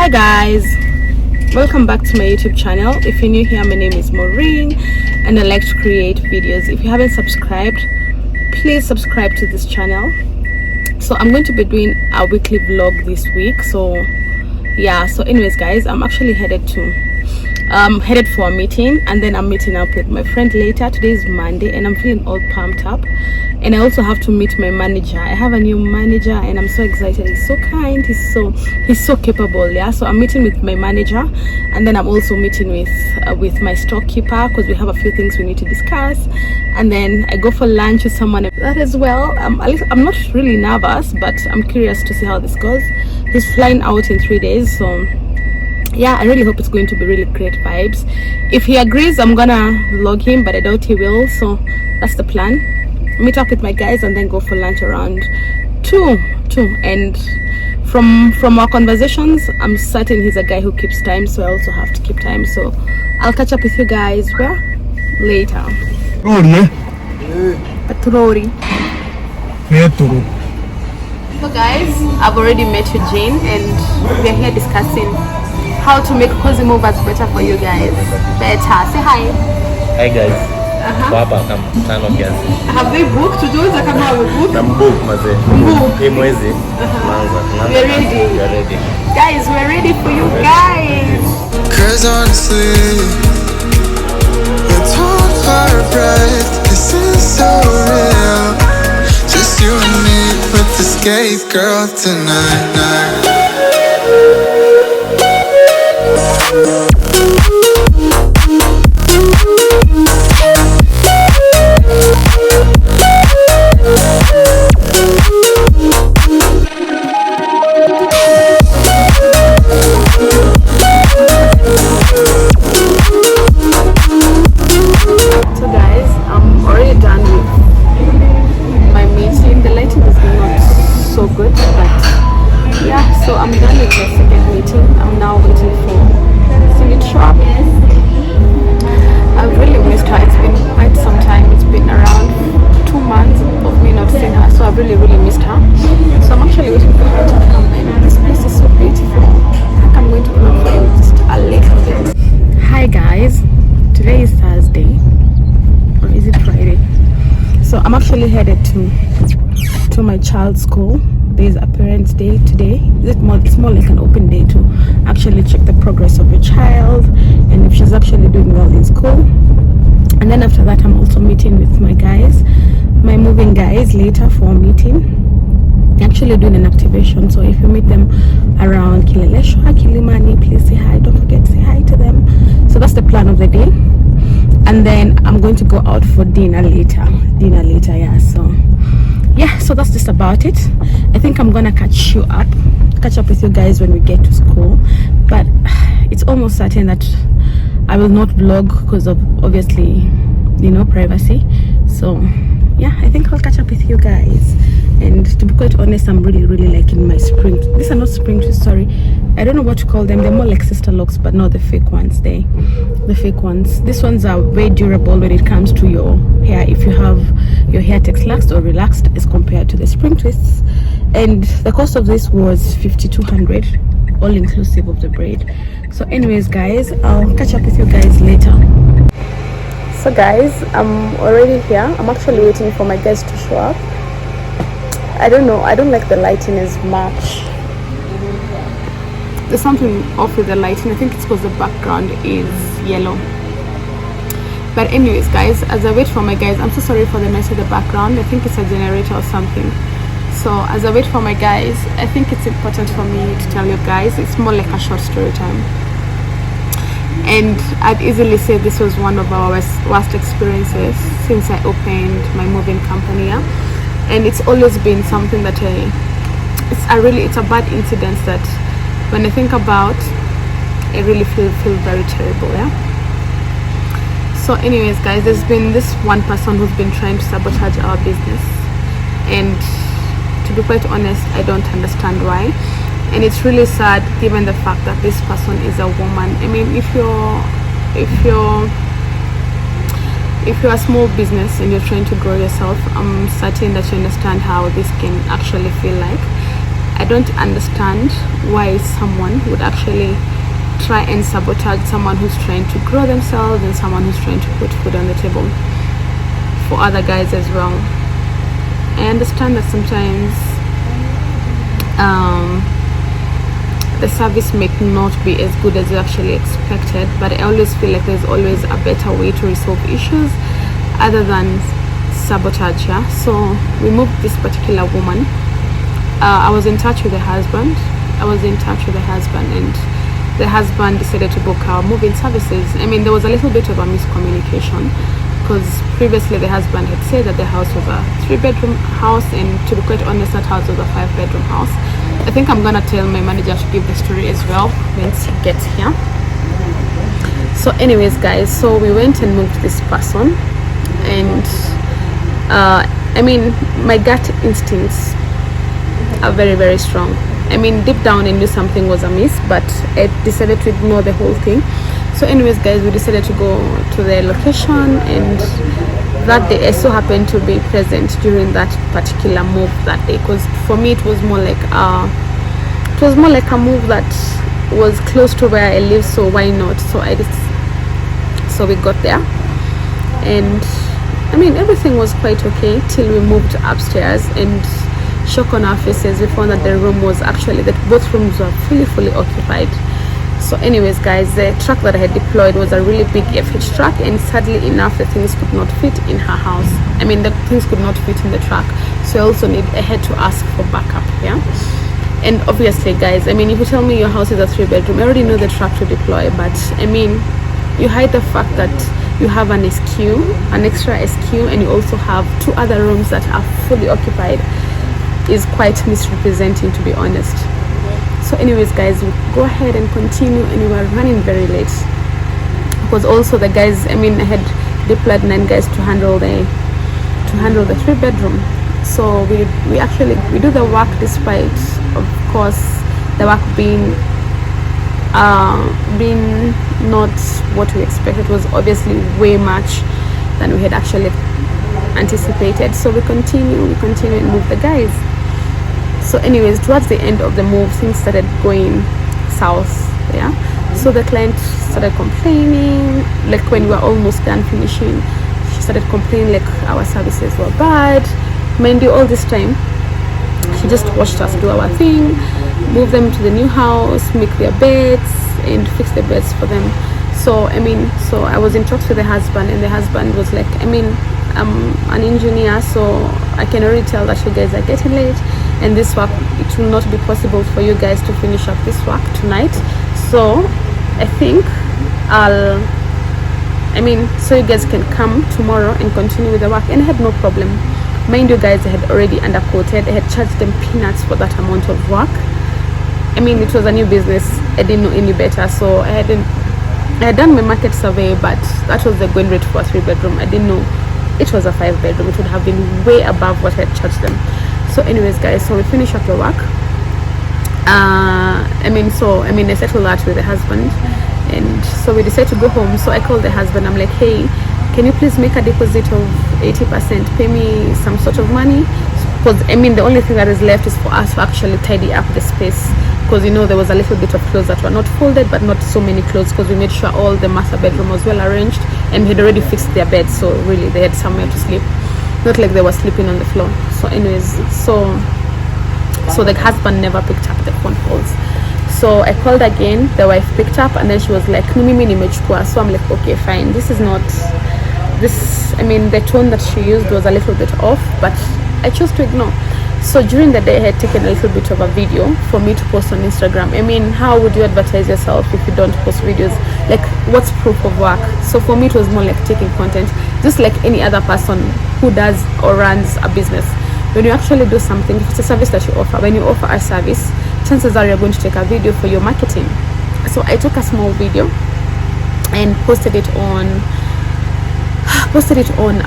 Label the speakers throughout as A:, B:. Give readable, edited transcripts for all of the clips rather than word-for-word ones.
A: Hi guys, welcome back to my YouTube channel. If you're new here, my name is Maureen and I like to create videos. If you haven't subscribed, please subscribe to this channel. So I'm going to be doing a weekly vlog this week. So anyways guys, I'm actually headed for a meeting, and then I'm meeting up with my friend later. Today is Monday and I'm feeling all pumped up, and I also have to meet my manager. I have a new manager and I'm so excited. He's so kind, he's so capable. So I'm meeting with my manager, and then I'm also meeting with my storekeeper because we have a few things we need to discuss, and then I go for lunch with someone that as well. At least I'm not really nervous, but I'm curious to see how this goes. He's flying out in 3 days, so I really hope it's going to be really great vibes. If he agrees, I'm gonna vlog him, but I doubt he will. So that's the plan. Meet up with my guys and then go for lunch around 2. And from our conversations, I'm certain he's a guy who keeps time, so I also have to keep time. So I'll catch up with you guys later. So guys, I've already met Eugene and we're here discussing how to make cozy movers better for you guys. Better. Say hi.
B: Hi guys. Papa tano kiasi.
A: Have they booked to do it? I can't have a book.
B: Book maze. Hii mwezi.
A: We're ready.
B: We're ready.
A: Guys, we're ready for you guys.
C: Cause honestly, let's hold our breath. This is so real. Just you and me with the skate girl tonight.
A: So I'm done with my second meeting. I'm now waiting for Cindy to show up. I've really missed her. It's been quite some time. It's been around 2 months of me not seeing her. So I've really missed her. So I'm actually waiting for her to come in. This place is so beautiful. I think I'm going to look for you just a little bit. Hi guys. Today is Thursday. Or is it Friday? So I'm actually headed to my child's school. There's a parents' day today. It's more like an open day to actually check the progress of your child and if she's actually doing well in school. And then after that, I'm also meeting with my guys, my moving guys, later for a meeting. They're actually doing an activation, so if you meet them around Kileleshwa, Kilimani, please say hi. Don't forget to say hi to them. So that's the plan of the day. And then I'm going to go out for dinner later. So that's just about it. I think I'm gonna catch up with you guys when we get to school, but it's almost certain that I will not vlog because of obviously privacy. So I think I'll catch up with you guys. And to be quite honest, I'm really liking my spring. These are not spring trees, sorry, I don't know what to call them. They're more like sister locks, but not the fake ones. The fake ones, these ones are very durable when it comes to your hair, if you have your hair textured or relaxed as compared to the spring twists. And the cost of this was 5,200, all inclusive of the braid. So anyways guys, I'll catch up with you guys later. So guys, I'm already here. I'm actually waiting for my guys to show up. I don't know, I don't like the lighting as much. There's something off with the lighting. I think it's because the background is yellow. But anyways guys, as I wait for my guys, I'm so sorry for the noise of the background. I think it's a generator or something. So as I wait for my guys, I think it's important for me to tell you guys, it's more like a short story time. And I'd easily say this was one of our worst experiences since I opened my moving company. And it's always been something that it's a bad incident that when I think about, I really feel very terrible. So anyways guys, there's been this one person who's been trying to sabotage our business, and to be quite honest, I don't understand why. And it's really sad given the fact that this person is a woman. I mean, if you're a small business and you're trying to grow yourself, I'm certain that you understand how this can actually feel like. I don't understand why someone would actually try and sabotage someone who's trying to grow themselves and someone who's trying to put food on the table for other guys as well. I understand that sometimes the service may not be as good as you actually expected, but I always feel like there's always a better way to resolve issues other than sabotage. Yeah, so we moved this particular woman. I was in touch with the husband. And the husband decided to book our moving services. I mean, there was a little bit of a miscommunication, because previously the husband had said that the house was a 3-bedroom house, and to be quite honest, that house was a 5-bedroom house. I think I'm gonna tell my manager to give the story as well once he gets here. So anyways guys, so we went and moved this person, and I mean, my gut instincts are very, very strong. I mean, deep down I knew something was amiss, but I decided to ignore the whole thing. So anyways guys, we decided to go to the location, and that day I so happened to be present during that particular move that day, because for me it was more like a move that was close to where I live, so why not? So we got there, and I mean, everything was quite okay till we moved upstairs, and shock on our faces, we found that the room was actually, that both rooms were fully occupied. So anyways guys, the truck that I had deployed was a really big FH truck, and sadly enough the things could not fit in her house. I mean, the things could not fit in the truck, so I had to ask for backup. Yeah, and obviously guys, I mean, if you tell me your house is a 3-bedroom, I already know the truck to deploy, but I mean, you hide the fact that you have an extra SQ, and you also have 2 other rooms that are fully occupied, is quite misrepresenting, to be honest. So anyways guys, we go ahead and continue, and we were running very late, because also the guys, I mean, I had deployed 9 guys to handle the 3-bedroom. So we do the work, despite of course the work being not what we expected. It was obviously way much than we had actually anticipated. So we continue and move the guys. So anyways, towards the end of the move, things started going south. Yeah, so the client started complaining, like when we were almost done finishing, she started complaining like our services were bad. Mind you, all this time she just watched us do our thing, move them to the new house, make their beds and fix the beds for them. So I mean, so I was in talks with the husband, and the husband was like, I mean, I'm an engineer, so I can already tell that you guys are getting late, and this work, it will not be possible for you guys to finish up this work tonight. So I think so you guys can come tomorrow and continue with the work. And I had no problem. Mind you guys, I had already underquoted. I had charged them peanuts for that amount of work. I mean, it was a new business, I didn't know any better, so I had done my market survey, but that was the going rate for a 3-bedroom. I didn't know it was a 5-bedroom. It would have been way above what I had charged them. So anyways guys, so we finish up the work. I settled that with the husband, and so we decided to go home. So I called the husband. I'm like, hey, can you please make a deposit of 80%, pay me some sort of money, because I mean, the only thing that is left is for us to actually tidy up the space, because you know, there was a little bit of clothes that were not folded, but not so many clothes, because we made sure all the master bedroom was well arranged, and we had already fixed their beds, so really they had somewhere to sleep, not like they were sleeping on the floor. So anyways, so the husband never picked up the phone calls. So I called again, the wife picked up, and then she was like, mimi nimechukua. So I'm like, okay, fine, this is not this, I mean, the tone that she used was a little bit off, but I chose to ignore. So during the day I had taken a little bit of a video for me to post on Instagram. I mean, how would you advertise yourself if you don't post videos? Like, what's proof of work? So for me it was more like taking content, just like any other person who does or runs a business. When you actually do something, if it's a service that you offer, when you offer a service, chances are you're going to take a video for your marketing. So I took a small video and posted it on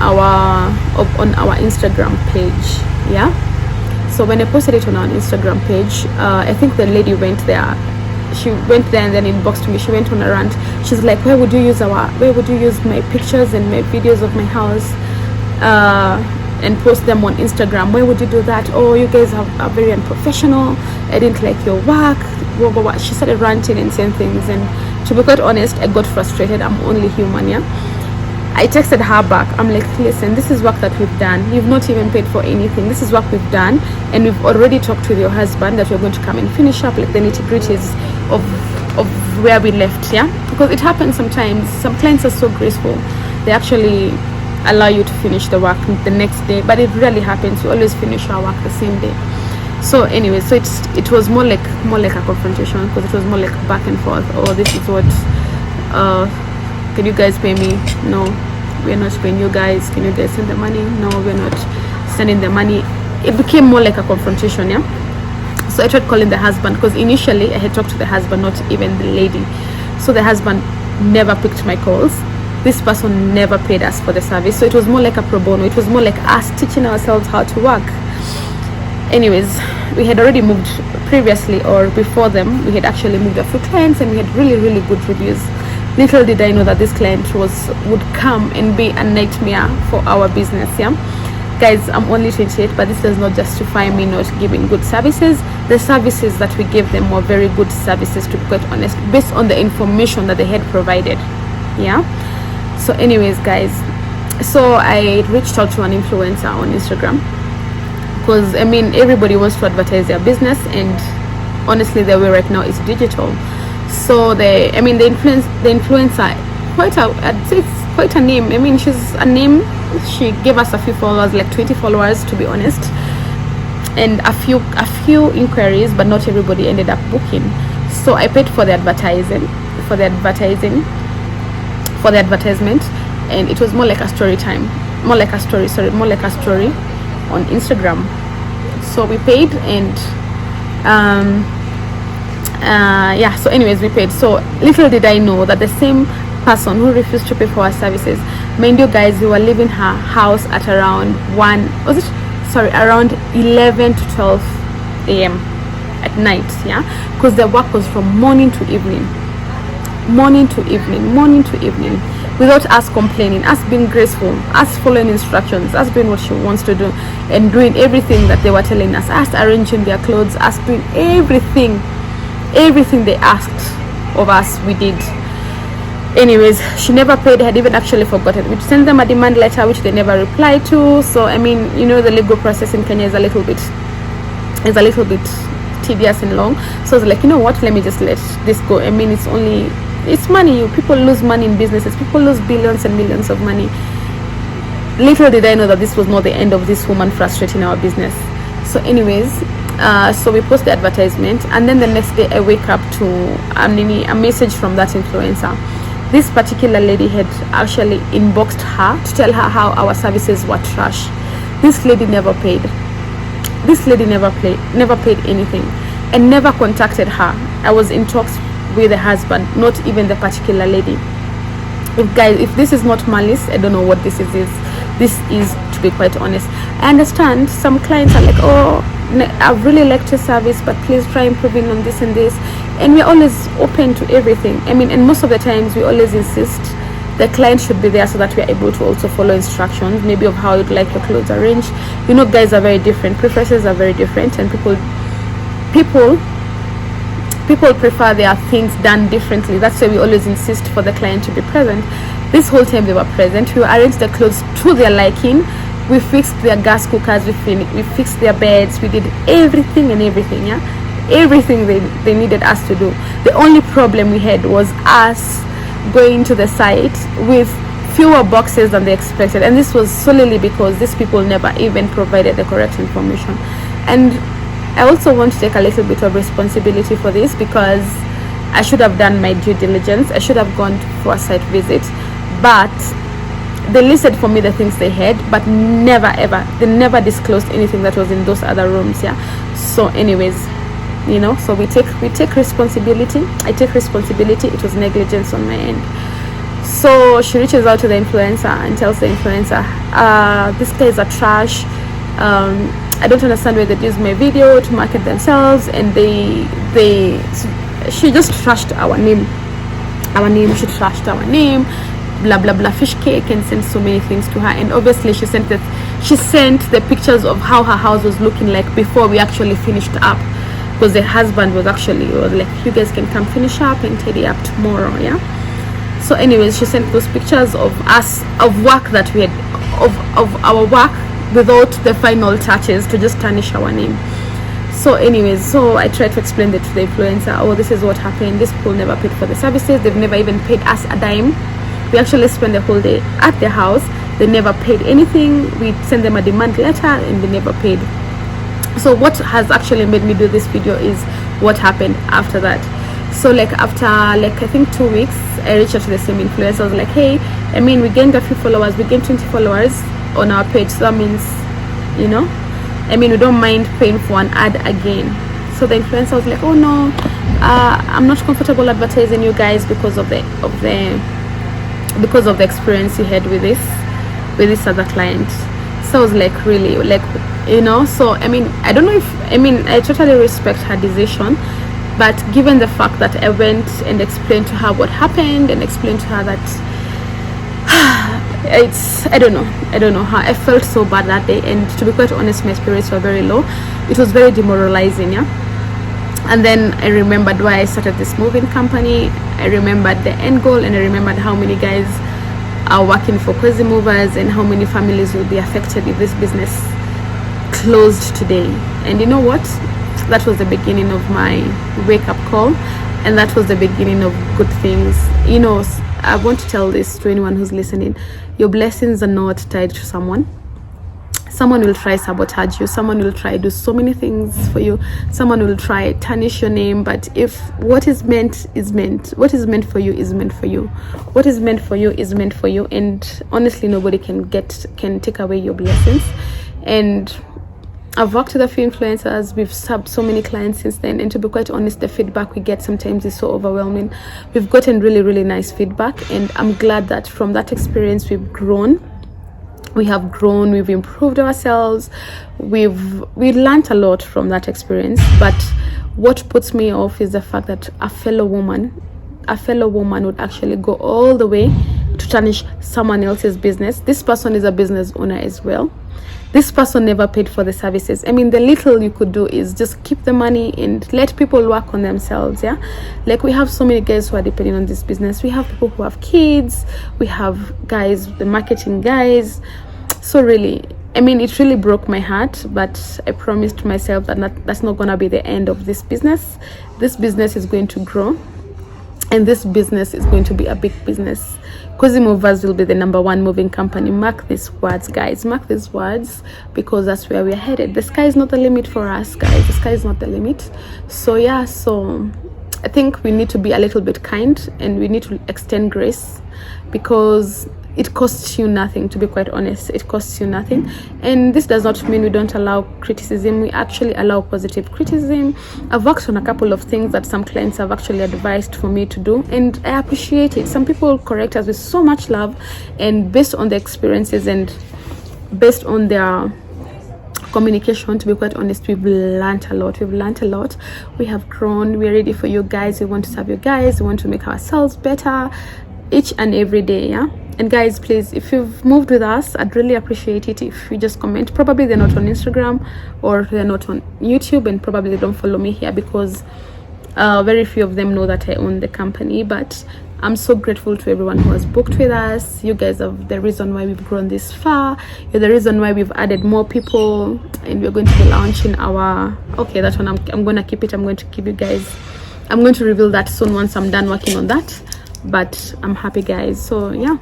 A: our Instagram page. Yeah, so when I posted it on our Instagram page, I think the lady went there. She went there and then inboxed me. She went on a rant. She's like, where would you use my pictures and my videos of my house? and post them on Instagram. Why would you do that? Oh, you guys are very unprofessional. I didn't like your work. Blah, blah, blah. She started ranting and saying things, and to be quite honest, I got frustrated. I'm only human, yeah. I texted her back. I'm like, listen, this is work that we've done. You've not even paid for anything. This is work we've done, and we've already talked with your husband that we're going to come and finish up like the nitty-gritties of where we left, yeah. Because it happens sometimes. Some clients are so graceful, they actually allow you to finish the work the next day, but it really happens. We always finish our work the same day. So anyway, so it was more like a confrontation, because it was more like back and forth. Oh, this is what can you guys pay me? No, we're not paying you guys. Can you guys send the money? No, we're not sending the money. It became more like a confrontation, yeah. So I tried calling the husband, because initially I had talked to the husband, not even the lady. So the husband never picked my calls. This person never paid us for the service. So it was more like a pro bono. It was more like us teaching ourselves how to work. Anyways, we had already moved previously, or before them, we had actually moved a few clients, and we had really good reviews. Little did I know that this client would come and be a nightmare for our business, yeah. Guys, I'm only 28, but this does not justify me not giving good services. The services that we gave them were very good services, to be quite honest, based on the information that they had provided, yeah. So anyways, guys, so I reached out to an influencer on Instagram, because I mean, everybody wants to advertise their business, and honestly, the way right now is digital. So the influencer, I'd say it's quite a name. I mean, she's a name. She gave us a few followers, like 20 followers to be honest, and a few inquiries, but not everybody ended up booking. So I paid for the advertisement, and it was more like a story on Instagram. So we paid, and yeah, so anyways, we paid. So little did I know that the same person who refused to pay for our services, mind you guys, we were leaving her house at around around 11 to 12 a.m. at night, yeah, because the work was from morning to evening, without us complaining, us being graceful, us following instructions, us doing what she wants to do, and doing everything that they were telling us, us arranging their clothes, us doing everything they asked of us, we did. Anyways, she never paid. I had even actually forgotten. We sent them a demand letter, which they never replied to. So I mean, you know, the legal process in Kenya is a little bit tedious and long. So I was like, you know what, let me just let this go. I mean, it's money. People lose money in businesses. People lose billions and millions of money. Little did I know that this was not the end of this woman frustrating our business. So anyways, so we post the advertisement, and then the next day I wake up to a message from that influencer. This particular lady had actually inboxed her to tell her how our services were trash. This lady never paid. This lady never paid anything, and never contacted her. I was in talks with the husband, not even the particular lady. If this is not malice, I don't know what this is. This is, to be quite honest. I understand some clients are like, oh, I really liked your service, but please try improving on this and this, and we're always open to everything. I mean, and most of the times we always insist the client should be there, so that we are able to also follow instructions, maybe of how you'd like your clothes arranged. You know, guys are very different, preferences are very different, and people prefer their things done differently. That's why we always insist for the client to be present. This whole time they were present. We arranged the clothes to their liking. We fixed their gas cookers, we fixed their beds, we did everything, yeah, everything they needed us to do. The only problem we had was us going to the site with fewer boxes than they expected, and this was solely because these people never even provided the correct information. And I also want to take a little bit of responsibility for this, because I should have done my due diligence. I should have gone for a site visit, but they listed for me the things they had, but they never disclosed anything that was in those other rooms, yeah. So anyways, you know, so we take responsibility. I take responsibility. It was negligence on my end. So she reaches out to the influencer and tells the influencer, these guys are trash. I don't understand why they use my video to market themselves, and she just trashed our name. She trashed our name, blah blah blah, fish cake, and sent so many things to her. And obviously she sent she sent the pictures of how her house was looking like before we actually finished up, because the husband was like, you guys can come finish up and tidy up tomorrow. Yeah. So anyways, she sent those pictures of us, of work that we had, of our work without the final touches, to just tarnish our name. So anyways, so I tried to explain it to the influencer. Oh, this is what happened. These people never paid for the services. They've never even paid us a dime. We actually spent the whole day at their house. They never paid anything. We sent them a demand letter and they never paid. So what has actually made me do this video is what happened after that. So like after like I think 2 weeks, I reached out to the same influencer. I was like, hey, I mean, we gained a few followers. We gained 20 followers on our page. So that means, you know, I mean, we don't mind paying for an ad again. So the influencer was like, oh no, I'm not comfortable advertising you guys because of the experience you had with this other client. So I was like, really, like, you know. So I mean, I don't know if, I mean, I totally respect her decision, but given the fact that I went and explained to her what happened and explained to her that it's, I don't know how I felt so bad that day, and to be quite honest, my spirits were very low. It was very demoralizing. Yeah. And then I remembered why I started this moving company. I remembered the end goal, and I remembered how many guys are working for Crazy Movers and how many families will be affected if this business closed today. And you know what, that was the beginning of my wake-up call, and that was the beginning of good things. You know, I want to tell this to anyone who's listening. Your blessings are not tied to someone. Someone will try sabotage you. Someone will try do so many things for you. Someone will try tarnish your name. But if what is meant is meant, what is meant for you is meant for you. What is meant for you is meant for you. And honestly, nobody can take away your blessings. And I've worked with a few influencers. We've subbed so many clients since then, and to be quite honest, the feedback we get sometimes is so overwhelming. We've gotten really, really nice feedback, and I'm glad that from that experience we've grown. We have grown, we've improved ourselves, we learned a lot from that experience. But what puts me off is the fact that a fellow woman would actually go all the way to tarnish someone else's business. This person is a business owner as well. This person never paid for the services. I mean, the little you could do is just keep the money and let people work on themselves. Yeah, like we have so many guys who are depending on this business. We have people who have kids, we have guys, the marketing guys. So really, I mean, it really broke my heart, but I promised myself that that's not gonna be the end of this business. This business is going to grow, and this business is going to be a big business. Crazy Movers will be the #1 moving company. Mark these words, guys. Mark these words, because that's where we're headed. The sky is not the limit for us, guys. The sky is not the limit. So yeah, so I think we need to be a little bit kind, and we need to extend grace, because it costs you nothing. To be quite honest, it costs you nothing. And this does not mean we don't allow criticism. We actually allow positive criticism. I've worked on a couple of things that some clients have actually advised for me to do, and I appreciate it. Some people correct us with so much love, and based on the experiences and based on their communication, to be quite honest, we've learned a lot. We have grown. We're ready for you guys. We want to serve you guys. We want to make ourselves better each and every day. Yeah. And guys, please, if you've moved with us, I'd really appreciate it if you just comment. Probably they're not on Instagram or they're not on YouTube, and probably they don't follow me here, because very few of them know that I own the company. But I'm so grateful to everyone who has booked with us. You guys are the reason why we've grown this far. You're the reason why we've added more people, and we're going to be launching our, okay, that one I'm going to keep it. I'm going to keep you guys, I'm going to reveal that soon once I'm done working on that. But I'm happy, guys. So yeah,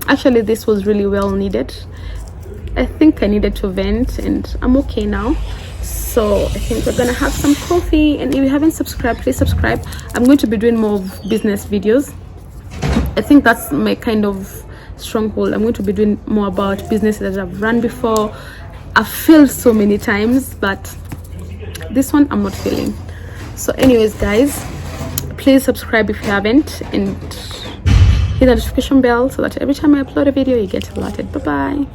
A: actually this was really well needed. I think I needed to vent, and I'm okay now. So I think we're gonna have some coffee, and if you haven't subscribed, please subscribe. I'm going to be doing more of business videos. I think that's my kind of stronghold. I'm going to be doing more about businesses that I've run before. I've failed so many times, but this one I'm not feeling. So anyways, guys, please subscribe if you haven't, and hit the notification bell so that every time I upload a video you get alerted. Bye bye.